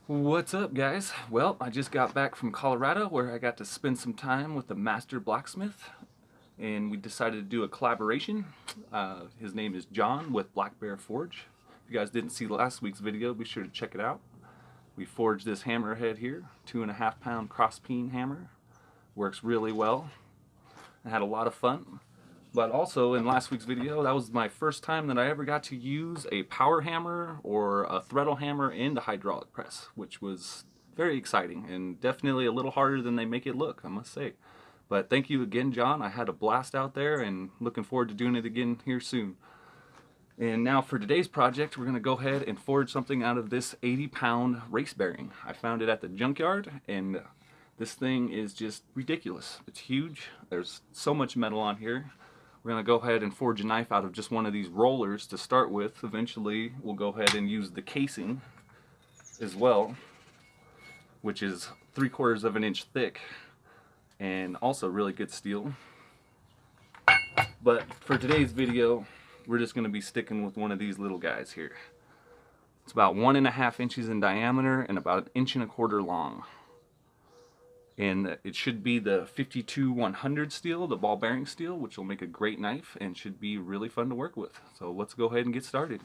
What's up, guys? Well, I just got back from Colorado where I got to spend some time with the master blacksmith, and we decided to do a collaboration. His name is John with Black Bear Forge. If you guys didn't see last week's video, be sure to check it out. We forged this hammerhead here, 2.5 pound cross peen hammer. Works really well. I had a lot of fun. But also in last week's video, that was my first time that I ever got to use a power hammer or a throttle hammer in the hydraulic press, which was very exciting and definitely a little harder than they make it look, I must say. But thank you again, John. I had a blast out there and looking forward to doing it again here soon. And now for today's project, we're going to go ahead and forge something out of this 80-pound race bearing. I found it at the junkyard, and this thing is just ridiculous. It's huge. There's so much metal on here. We're going to go ahead and forge a knife out of just one of these rollers to start with. Eventually, we'll go ahead and use the casing as well, which is 3/4 of an inch thick and also really good steel. But for today's video, we're just going to be sticking with one of these little guys here. It's about 1.5 inches in diameter and about 1.25 inches long. And it should be the 52-100 steel, the ball bearing steel, which will make a great knife and should be really fun to work with. So let's go ahead and get started.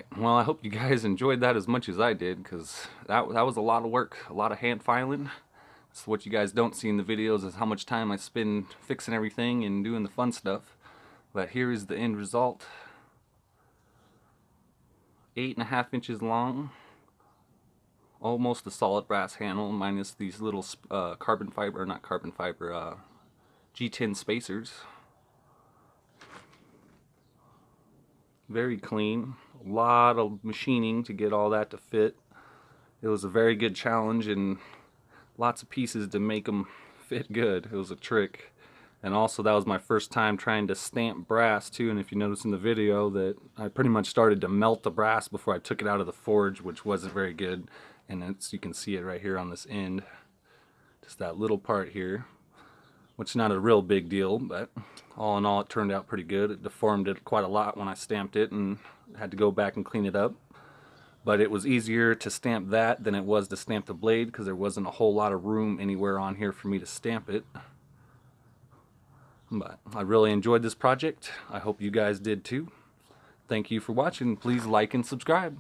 Alright, well, I hope you guys enjoyed that as much as I did, because that was a lot of work, a lot of hand filing. So what you guys don't see in the videos is how much time I spend fixing everything and doing the fun stuff. But here is the end result. 8.5 inches long, almost a solid brass handle, minus these little carbon fiber, not carbon fiber, G10 spacers. Very clean, a lot of machining to get all that to fit. It was a very good challenge and lots of pieces to make them fit good. It was a trick. And also that was my first time trying to stamp brass too, and if you notice in the video that I pretty much started to melt the brass before I took it out of the forge, which wasn't very good. And you can see it right here on this end, just that little part here, which is not a real big deal, but all in all it turned out pretty good. It deformed it quite a lot when I stamped it and had to go back and clean it up. But it was easier to stamp that than it was to stamp the blade, because there wasn't a whole lot of room anywhere on here for me to stamp it. But I really enjoyed this project. I hope you guys did too. Thank you for watching. Please like and subscribe.